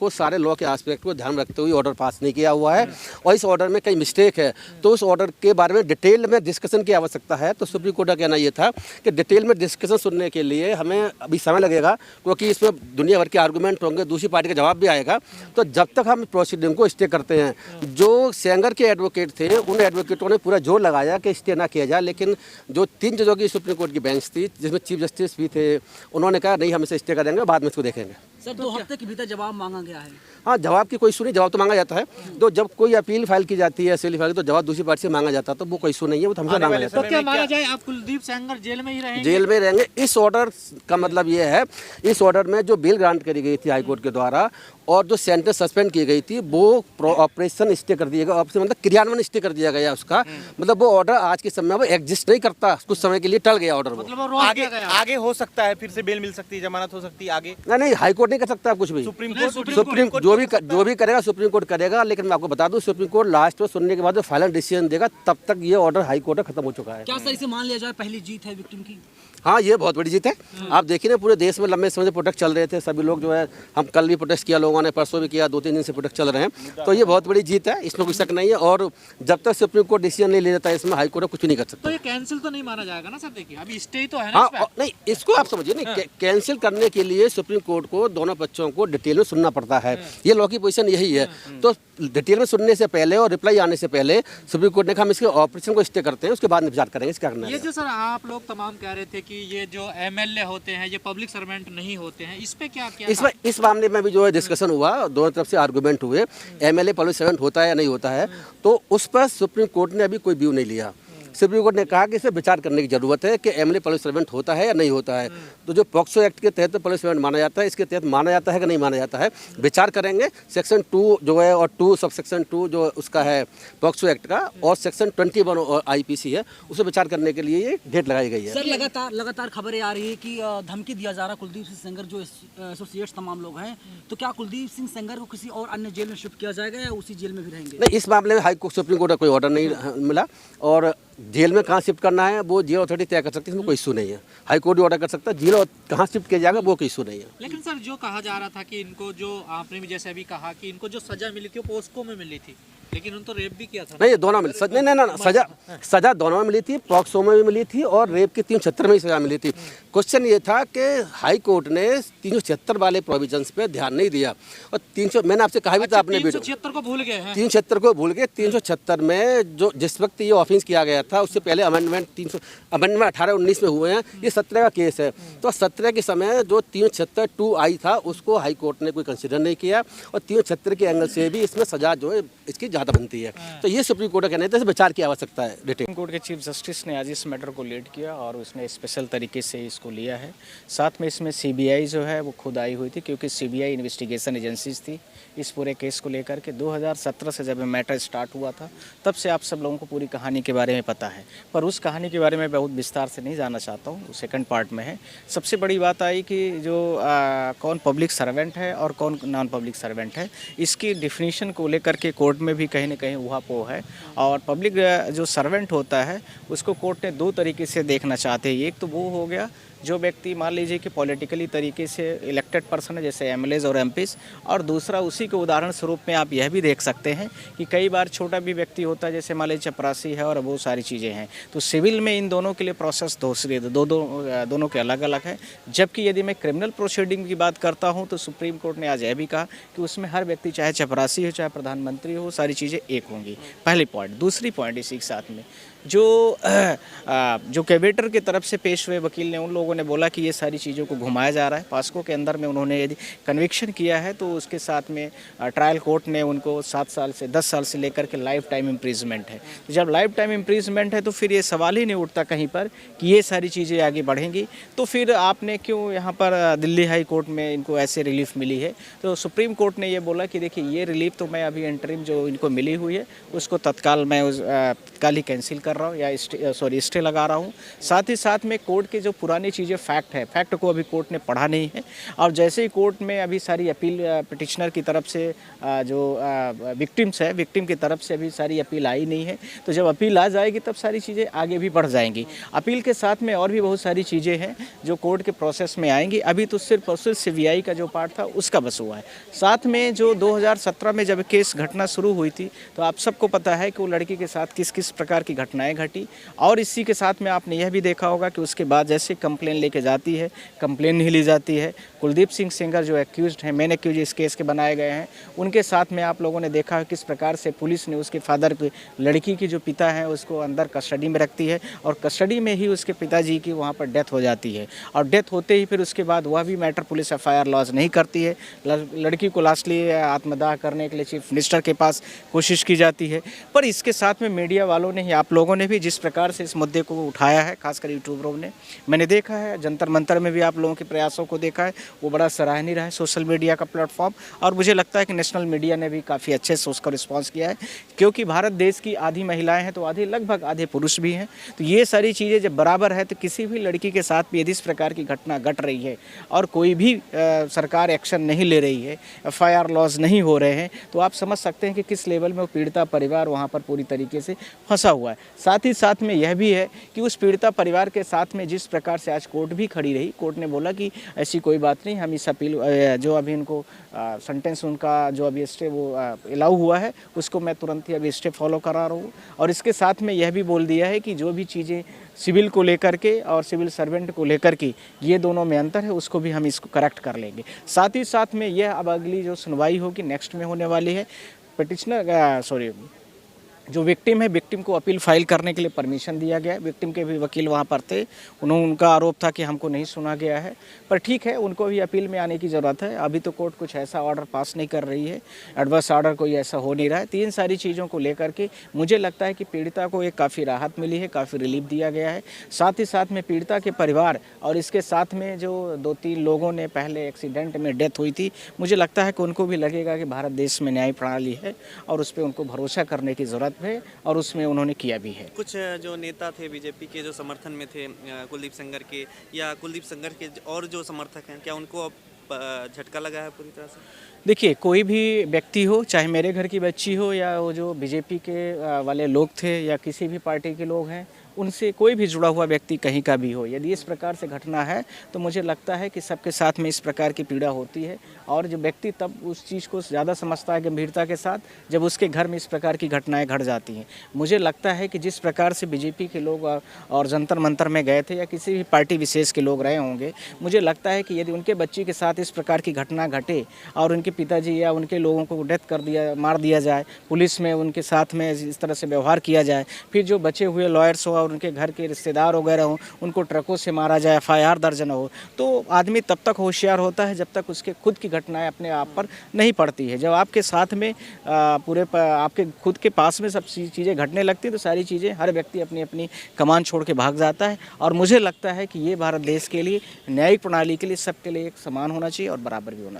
को सारे लॉ के एस्पेक्ट को ध्यान रखते हुए ऑर्डर पास नहीं किया हुआ है और इस ऑर्डर में कई मिस्टेक है। तो उस ऑर्डर के बारे में डिटेल में डिस्कशन की आवश्यकता है। तो सुप्रीम कोर्ट का कहना ये था कि डिटेल में डिस्कशन सुनने के लिए हमें अभी समय लगेगा, क्योंकि इसमें दुनिया भर के आर्गूमेंट होंगे, दूसरी पार्टी का जवाब भी आएगा। तो जब तक हम प्रोसीडिंग को स्टे करते हैं, जो सेंगर के एडवोकेट थे उन एडवोकेटों ने पूरा जोर लगाया कि स्टे ना किया जाए, लेकिन जो 3 जजों की सुप्रीम कोर्ट की बेंच थी जिसमें चीफ जस्टिस भी थे, उन्होंने कहा नहीं हम इसे स्टे करेंगे, बाद में इसको देखेंगे। सर 2 हफ्ते के भीतर जवाब मांगा गया है। हाँ, जवाब की कोई इशू नहीं, जवाब तो मांगा जाता है। तो जब कोई अपील फाइल की जाती है सिविल फाइल, तो जवाब दूसरी पार्टी से मांगा जाता है, तो वो कोई इशू नहीं है, वो तो हमेशा मांगा जाता है। तो क्या माना जाए आप कुलदीप सेंगर जेल में ही रहेंगे? जेल में रहेंगे। इस ऑर्डर का मतलब ये है, इस ऑर्डर में जो बेल ग्रांट करी गई थी हाईकोर्ट के द्वारा और जो सेंटेंस सस्पेंड की गई थी वो ऑपरेशन स्टे कर दिया गया, मतलब क्रियान्वयन स्टे कर दिया गया उसका। मतलब वो ऑर्डर आज के समय में वो एग्जिस्ट नहीं करता, कुछ समय के लिए टल गया ऑर्डर। वो मतलब आगे हो सकता है, फिर से बेल मिल सकती है, जमानत हो सकती है आगे? नहीं, हाईकोर्ट नहीं कर सकता कुछ भी। सुप्रीम जो भी करेगा सुप्रीम कोर्ट करेगा। लेकिन मैं आपको बता दूं, सुप्रीम कोर्ट लास्ट में सुनने के बाद जो फाइनल डिसीजन देगा, तब तक ये ऑर्डर हाई कोर्ट में खत्म हो चुका है। क्या सर इसे मान लिया जाए पहली जीत है विक्टिम की? हाँ, ये बहुत बड़ी जीत है। आप देखिए ना, पूरे देश में लंबे समय से प्रोटेस्ट चल रहे थे, सभी लोग जो है, हम कल भी प्रोटेस्ट किया लोगों ने, परसों भी किया, 2-3 दिन से प्रोटेस्ट चल रहे हैं। तो ये बहुत बड़ी जीत है, इसमें कोई शक नहीं है। और जब तक सुप्रीम कोर्ट डिसीजन नहीं ले जाता है इसमें, हाई कोर्ट कुछ नहीं कर सकता। तो ये कैंसिल तो नहीं माना जाएगा ना सर? देखिए अभी स्टे तो है ना। हाँ, नहीं, इसको आप समझिए नहीं, कैंसिल करने के लिए सुप्रीम कोर्ट को दोनों पक्षों को डिटेल में सुनना पड़ता है। ये लॉ की पोजीशन यही है। तो डिटेल में सुनने से पहले और रिप्लाई आने से पहले सुप्रीम कोर्ट ने कहा हम इसके ऑपरेशन को स्टे करते हैं, उसके बाद विचार करेंगे क्या करना है। ये जो सर आप लोग तमाम कह रहे थे कि ये जो एमएलए होते हैं ये पब्लिक सर्वेंट नहीं होते हैं, इस पे क्या इस मामले में भी जो है डिस्कशन हुआ, दोनों तरफ से आर्गूमेंट हुए, एमएलए पब्लिक सर्वेंट होता है या नहीं होता है। तो उस पर सुप्रीम कोर्ट ने अभी कोई व्यू नहीं लिया। सुप्रीम कोर्ट ने कहा कि इसे विचार करने की जरूरत है कि एमएलए पब्लिक सर्वेंट होता है या नहीं होता है। तो जो पॉक्सो एक्ट के तहत पब्लिक सर्वेंट माना जाता है, इसके तहत माना जाता है कि नहीं माना जाता है, विचार करेंगे। सेक्शन 2 जो है और 2 सब सेक्शन 2 जो उसका है पॉक्सो एक्ट का, और सेक्शन 21 और आईपीसी है, उसे विचार करने के लिए ये डेट लगाई गई है। सर लगातार खबरें आ रही है कि धमकी दिया जा रहा कुलदीप सिंह सेंगर जो एसोसिएट्स तमाम लोग हैं, तो क्या कुलदीप सिंह सेंगर को किसी और अन्य जेल में शिफ्ट किया जाएगा या उसी जेल में भी रहेंगे? नहीं, इस मामले में हाई कोर्ट सुप्रीम कोर्ट का कोई ऑर्डर नहीं मिला, और जेल में कहाँ शिफ्ट करना है वो जेल अथॉरिटी तय कर सकती है, इसमें कोई इशू नहीं है। हाई कोर्ट ऑर्डर कर सकता है, जेल कहाँ शिफ्ट किया जाएगा वो कोई इशू नहीं है। लेकिन सर जो कहा जा रहा था कि इनको जो आपने भी जैसे अभी कहा कि इनको जो सजा मिली थी वो पोस्को में मिली थी, लेकिन उन तो रेप भी किया था। नहीं, दोनों मिली नहीं, सजा दोनों में मिली थी, पॉक्सो में भी मिली थी और रेप की 376 में ही सजा मिली थी। क्वेश्चन ये था कि हाई कोर्ट ने 376 वाले प्रोविजंस पे ध्यान नहीं दिया, और 300 मैंने आपसे कहा भी था अपने वीडियो, 376 को भूल गए हैं। 376 को भूल गए। 376 में जो जिस वक्त ये ऑफेंस किया गया था उससे पहले अमेंडमेंट 18-19 में हुए हैं, ये 17 का केस है। तो 17 के समय जो 376(2) आई था उसको हाई कोर्ट ने कोई कंसिडर नहीं किया, और 376 के एंगल से भी इसमें सजा जो है इसकी ज़्यादा बनती है। तो ये सुप्रीम कोर्ट का कहना है, तो विचार की आवश्यकता है। सुप्रीम कोर्ट के चीफ जस्टिस ने आज इस मैटर को लीड किया और उसने स्पेशल तरीके से इसको लिया है। साथ में इसमें सीबीआई जो है वो खुद आई हुई थी, क्योंकि सीबीआई इन्वेस्टिगेशन एजेंसीज थी इस पूरे केस को लेकर के। 2017 से जब ये मैटर स्टार्ट हुआ था तब से आप सब लोगों को पूरी कहानी के बारे में पता है, पर उस कहानी के बारे में बहुत विस्तार से नहीं जानना चाहता हूँ, सेकंड पार्ट में है। सबसे बड़ी बात आई कि जो कौन पब्लिक सर्वेंट है और कौन नॉन पब्लिक सर्वेंट है, इसकी डिफिनीशन को लेकर के कोर्ट में भी कहीं ना कहीं उहापोह है। और पब्लिक जो सर्वेंट होता है उसको कोर्ट ने 2 तरीके से देखना चाहते हैं। एक तो वो हो गया जो व्यक्ति मान लीजिए कि पॉलिटिकली तरीके से इलेक्टेड पर्सन है, जैसे एमएलएज और एमपीज, और दूसरा उसी के उदाहरण स्वरूप में आप यह भी देख सकते हैं कि कई बार छोटा भी व्यक्ति होता है, जैसे मान लीजिए चपरासी है और वो सारी चीज़ें हैं। तो सिविल में इन दोनों के लिए प्रोसेस दोनों के अलग अलग है। जबकि यदि मैं क्रिमिनल प्रोसीडिंग की बात करता हूँ तो सुप्रीम कोर्ट ने आज यह भी कहा कि उसमें हर व्यक्ति चाहे चपरासी हो चाहे प्रधानमंत्री हो, सारी चीज़ें एक होंगी। पहली पॉइंट। दूसरी पॉइंट इसी के साथ में जो कैवेटर की तरफ से पेश हुए वकील ने, उन लोगों ने बोला कि ये सारी चीज़ों को घुमाया जा रहा है। पास्को के अंदर में उन्होंने यदि कन्विक्शन किया है तो उसके साथ में ट्रायल कोर्ट ने उनको 7 साल से 10 साल से लेकर के लाइफ टाइम इम्प्रिजमेंट है। तो जब लाइफ टाइम इम्प्रिजमेंट है तो फिर ये सवाल ही नहीं उठता कहीं पर कि ये सारी चीज़ें आगे बढ़ेंगी। तो फिर आपने क्यों यहाँ पर दिल्ली हाई कोर्ट में इनको ऐसे रिलीफ मिली है? तो सुप्रीम कोर्ट ने ये बोला कि देखिए ये रिलीफ तो मैं अभी इंटरिम जो इनको मिली हुई है उसको तत्काल मैं तत्काल ही कैंसिल कर रहा हूँ या स्टे लगा रहा हूँ। साथ ही साथ में कोर्ट के जो पुरानी चीज़ें फैक्ट को अभी कोर्ट ने पढ़ा नहीं है, और जैसे ही कोर्ट में अभी सारी अपील पिटिशनर की तरफ से जो विक्टिम की तरफ से अभी सारी अपील आई नहीं है, तो जब अपील आ जाएगी तब सारी चीज़ें आगे भी बढ़ जाएंगी। अपील के साथ में और भी बहुत सारी चीज़ें हैं जो कोर्ट के प्रोसेस में आएंगी। अभी तो सिर्फ और सिर्फ CBI का जो पार्ट था उसका बस हुआ है। साथ में जो 2017 में जब केस घटना शुरू हुई थी, तो आप सबको पता है कि वो लड़की के साथ किस किस प्रकार की घटनाएं घटी, और इसी के साथ में आपने यह भी देखा होगा कि उसके बाद जैसे कंप्लेन लेके जाती है, कंप्लेन नहीं ली जाती है। कुलदीप सिंह सेंगर जो एक्यूज्ड हैं, मेन एक्यूज इस केस के बनाए गए हैं, उनके साथ में आप लोगों ने देखा है किस प्रकार से पुलिस ने उसके फादर की, लड़की की जो पिता हैं उसको अंदर कस्टडी में रखती है, और कस्टडी में ही उसके पिताजी की वहाँ पर डेथ हो जाती है। और डेथ होते ही फिर उसके बाद वह भी मैटर पुलिस FIR लॉन्च नहीं करती है। लड़की को लास्टली आत्मदाह करने के लिए चीफ मिनिस्टर के पास कोशिश की जाती है। पर इसके साथ में मीडिया वालों ने ही, आप लोगों ने भी जिस प्रकार से इस मुद्दे को उठाया है, खासकर यूट्यूबरों ने, मैंने देखा है जंतर मंतर में भी आप लोगों के प्रयासों को देखा है, वो बड़ा सराहनीय रहा है सोशल मीडिया का प्लेटफॉर्म। और मुझे लगता है कि नेशनल मीडिया ने भी काफ़ी अच्छे से उसका रिस्पॉन्स किया है, क्योंकि भारत देश की आधी महिलाएं हैं तो लगभग आधे पुरुष भी हैं। तो ये सारी चीज़ें जब बराबर है, तो किसी भी लड़की के साथ भी यदि इस प्रकार की घटना घट रही है और कोई भी सरकार एक्शन नहीं ले रही है, FIR लॉज नहीं हो रहे हैं, तो आप समझ सकते हैं कि किस लेवल में वो पीड़िता परिवार वहाँ पर पूरी तरीके से फंसा हुआ है। साथ ही साथ में यह भी है कि उस पीड़िता परिवार के साथ में जिस प्रकार से आज कोर्ट भी खड़ी रही, कोर्ट ने बोला कि ऐसी कोई बात नहीं, हम इस अपील जो अभी इनको सेंटेंस उनका जो अभी स्टे वो अलाउ हुआ है, उसको मैं तुरंत ही अभी स्टे फॉलो करा रहा हूँ। और इसके साथ में यह भी बोल दिया है कि जो भी चीज़ें सिविल को लेकर के और सिविल सर्वेंट को लेकर के ये दोनों में अंतर है, उसको भी हम इसको करेक्ट कर लेंगे। साथ ही साथ में यह अब अगली जो सुनवाई होगी नेक्स्ट में होने वाली है, जो विक्टिम है, विक्टिम को अपील फाइल करने के लिए परमिशन दिया गया है। विक्टिम के भी वकील वहाँ पर थे, उनका आरोप था कि हमको नहीं सुना गया है, पर ठीक है, उनको भी अपील में आने की ज़रूरत है। अभी तो कोर्ट कुछ ऐसा ऑर्डर पास नहीं कर रही है, एडवर्स ऑर्डर कोई ऐसा हो नहीं रहा है। तीन सारी चीज़ों को लेकर के मुझे लगता है कि पीड़िता को एक काफ़ी राहत मिली है, काफ़ी रिलीफ दिया गया है। साथ ही साथ में पीड़िता के परिवार और इसके साथ में जो 2-3 लोगों ने पहले एक्सीडेंट में डेथ हुई थी, मुझे लगता है कि उनको भी लगेगा कि भारत देश में न्याय प्रणाली है और उस पर उनको भरोसा करने की ज़रूरत है, और उसमें उन्होंने किया भी है। कुछ जो नेता थे बीजेपी के जो समर्थन में थे कुलदीप सेंगर के, या कुलदीप सेंगर के और जो समर्थक हैं, क्या उनको अब झटका लगा है पूरी तरह से? देखिए, कोई भी व्यक्ति हो, चाहे मेरे घर की बच्ची हो या वो जो बीजेपी के वाले लोग थे या किसी भी पार्टी के लोग हैं, उनसे कोई भी जुड़ा हुआ व्यक्ति कहीं का भी हो, यदि इस प्रकार से घटना है तो मुझे लगता है कि सबके साथ में इस प्रकार की पीड़ा होती है। और जो व्यक्ति तब उस चीज़ को ज़्यादा समझता है गंभीरता के साथ जब उसके घर में इस प्रकार की घटनाएं घट जाती हैं। मुझे लगता है कि जिस प्रकार से बीजेपी के लोग और जंतर मंतर में गए थे या किसी भी पार्टी विशेष के लोग रहे होंगे, मुझे लगता है कि यदि उनके बच्ची के साथ इस प्रकार की घटना घटे और उनके पिताजी या उनके लोगों को डेथ कर दिया, मार दिया जाए, पुलिस में उनके साथ में इस तरह से व्यवहार किया जाए, फिर जो बचे हुए लॉयर्स हो और उनके घर के रिश्तेदार वगैरह हो, उनको ट्रकों से मारा जाए, FIR दर्ज न हो, तो आदमी तब तक होशियार होता है जब तक उसके खुद की घटनाएं अपने आप पर नहीं पड़ती है। जब आपके साथ में आपके खुद के पास में सब चीज़ें घटने लगती है, तो सारी चीज़ें हर व्यक्ति अपनी अपनी कमान छोड़ के भाग जाता है। और मुझे लगता है कि ये भारत देश के लिए, न्यायिक प्रणाली के लिए, सबके लिए एक समान होना चाहिए और बराबर भी होना चाहिए।